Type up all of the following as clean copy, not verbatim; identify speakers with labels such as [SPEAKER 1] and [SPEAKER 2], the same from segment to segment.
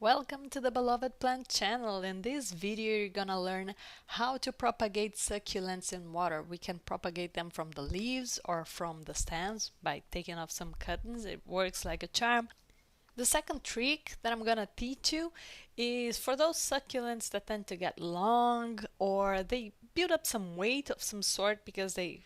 [SPEAKER 1] Welcome to the Beloved Plant channel. In this video you're gonna learn how to propagate succulents in water. We can propagate them from the leaves or from the stems by taking off some cuttings. It works like a charm. The second trick that I'm gonna teach you is for those succulents that tend to get long or they build up some weight of some sort because they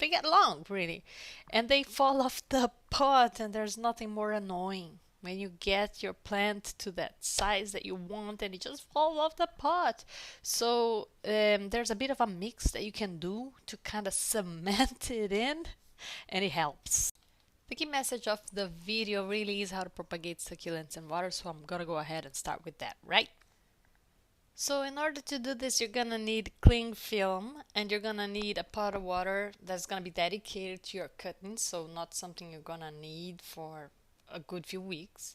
[SPEAKER 1] get long really and they fall off the pot, and there's nothing more annoying when you get your plant to that size that you want and it just falls off the pot. So there's a bit of a mix that you can do to kind of cement it in, and it helps. The key message of the video really is how to propagate succulents in water, so I'm gonna go ahead and start with that, right? So in order to do this, you're gonna need cling film, and you're gonna need a pot of water that's gonna be dedicated to your cuttings, so not something you're gonna need for a good few weeks.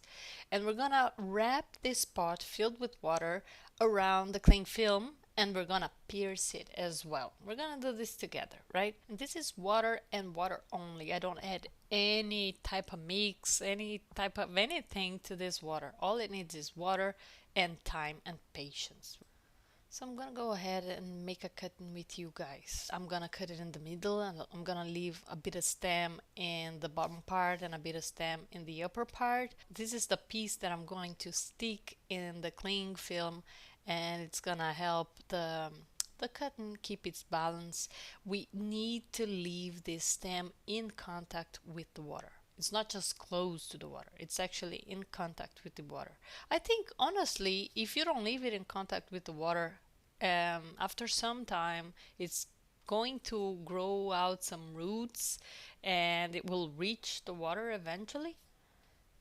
[SPEAKER 1] And we're gonna wrap this pot filled with water around the cling film, and we're gonna pierce it as well. We're gonna do this together, right? And this is water and water only. I don't add any type of mix, any type of anything to this water. All it needs is water and time and patience. So I'm gonna go ahead and make a cutting with you guys. I'm gonna cut it in the middle, and I'm gonna leave a bit of stem in the bottom part and a bit of stem in the upper part. This is the piece that I'm going to stick in the cling film, and it's gonna help the cutting keep its balance. We need to leave this stem in contact with the water. It's not just close to the water, it's actually in contact with the water. I think honestly, if you don't leave it in contact with the water, after some time it's going to grow out some roots and it will reach the water eventually.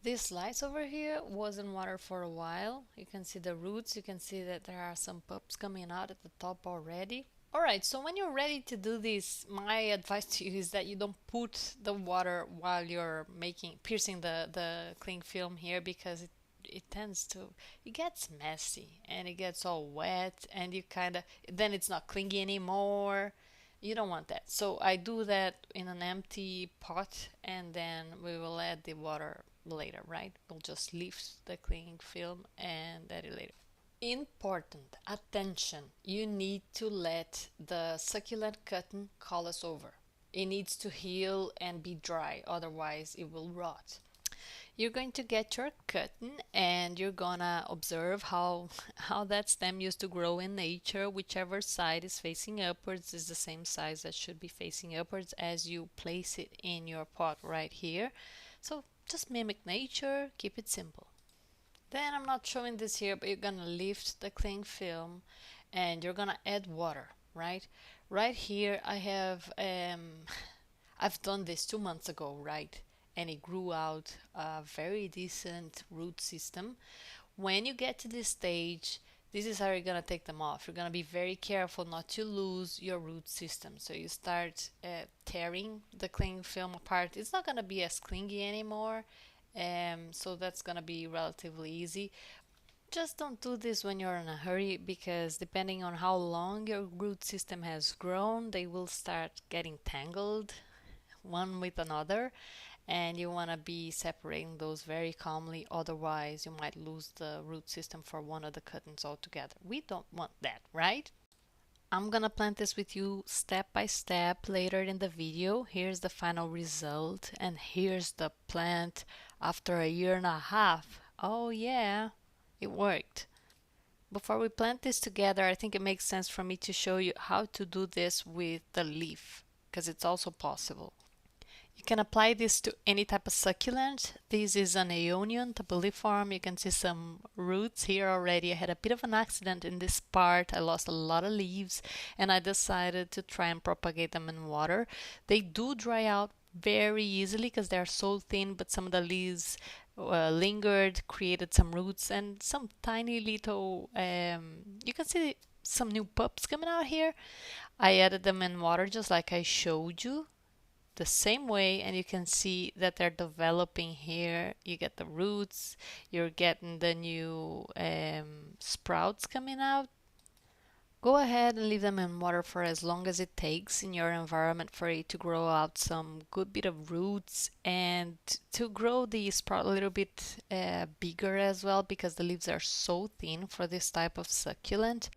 [SPEAKER 1] This slice over here was in water for a while. You can see the roots, you can see that there are some pups coming out at the top already. Alright, so when you're ready to do this, my advice to you is that you don't put the water while you're piercing the cling film here, because it gets messy and it gets all wet, and then it's not clingy anymore. You don't want that. So I do that in an empty pot, and then we will add the water later, right? We'll just lift the cling film and add it later. Important attention, you need to let the succulent cutting callus over. It needs to heal and be dry, otherwise it will rot. You're going to get your cutting and you're gonna observe how that stem used to grow in nature. Whichever side is facing upwards is the same size that should be facing upwards as you place it in your pot right here. So just mimic nature, keep it simple. Then I'm not showing this here, but you're gonna lift the cling film and you're gonna add water, right? Right here I have, I've done this 2 months ago, right? And it grew out a very decent root system. When you get to this stage, this is how you're gonna take them off. You're gonna be very careful not to lose your root system. So you start tearing the cling film apart. It's not gonna be as clingy anymore. So that's gonna be relatively easy. Just don't do this when you're in a hurry, because depending on how long your root system has grown, they will start getting tangled one with another, and you want to be separating those very calmly, otherwise you might lose the root system for one of the cuttings altogether. We don't want that, right? I'm gonna plant this with you step by step later in the video. Here's the final result, and here's the plant after a year and a half. Oh yeah, it worked. Before we plant this together, I think it makes sense for me to show you how to do this with the leaf, because it's also possible. You can apply this to any type of succulent. This is an Aeonium Tabuliforme. You can see some roots here already. I had a bit of an accident in this part. I lost a lot of leaves, and I decided to try and propagate them in water. They do dry out very easily because they're so thin, but some of the leaves lingered, created some roots and some tiny little, you can see some new pups coming out here. I added them in water just like I showed you, the same way, and you can see that they're developing here. You get the roots, you're getting the new sprouts coming out. Go ahead and leave them in water for as long as it takes in your environment for it to grow out some good bit of roots and to grow the sprout a little bit bigger as well, because the leaves are so thin for this type of succulent.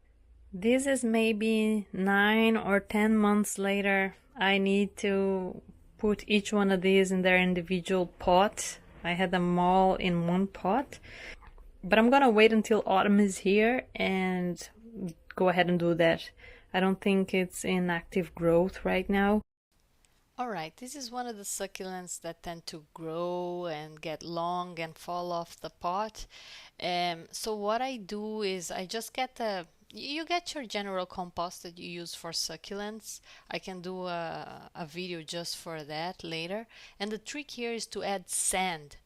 [SPEAKER 1] This is maybe 9 or 10 months later. I need to put each one of these in their individual pot. I had them all in one pot, but I'm gonna wait until autumn is here and go ahead and do that. I don't think it's in active growth right now. Alright, this is one of the succulents that tend to grow and get long and fall off the pot. So what I do is I just get you get your general compost that you use for succulents. I can do a video just for that later. And the trick here is to add sand.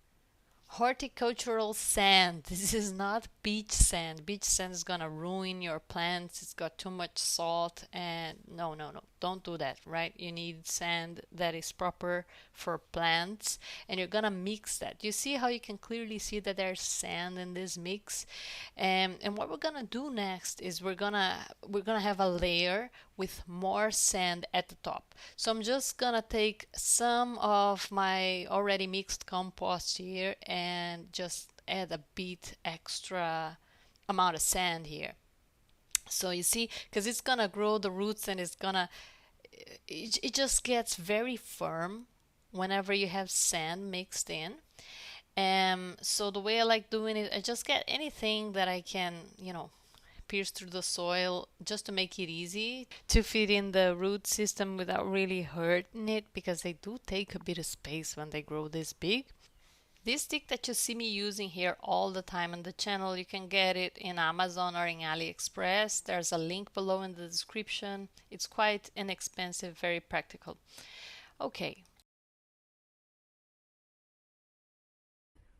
[SPEAKER 1] Horticultural sand. This is not beach sand. Beach sand is gonna ruin your plants. It's got too much salt, and no, don't do that, right? You need sand that is proper for plants, and you're gonna mix that. You see how you can clearly see that there's sand in this mix, and what we're gonna do next is we're gonna have a layer with more sand at the top. So I'm just gonna take some of my already mixed compost here and just add a bit extra amount of sand here. So you see, because it's gonna grow the roots and it just gets very firm whenever you have sand mixed in. So the way I like doing it, I just get anything that I can, pierce through the soil just to make it easy to fit in the root system without really hurting it, because they do take a bit of space when they grow this big. This stick that you see me using here all the time on the channel, you can get it in Amazon or in AliExpress. There's a link below in the description. It's quite inexpensive, very practical. Okay.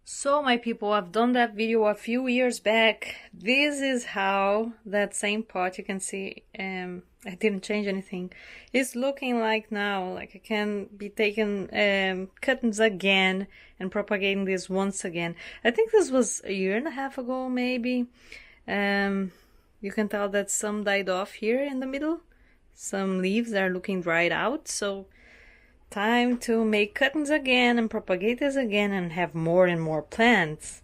[SPEAKER 1] So my people, I've done that video a few years back. This is how that same pot, you can see, I didn't change anything. It's looking like now, like I can be taking cuttings again and propagating this once again. I think this was a year and a half ago, maybe. You can tell that some died off here in the middle. Some leaves are looking dried out, so time to make cuttings again and propagate this again and have more and more plants.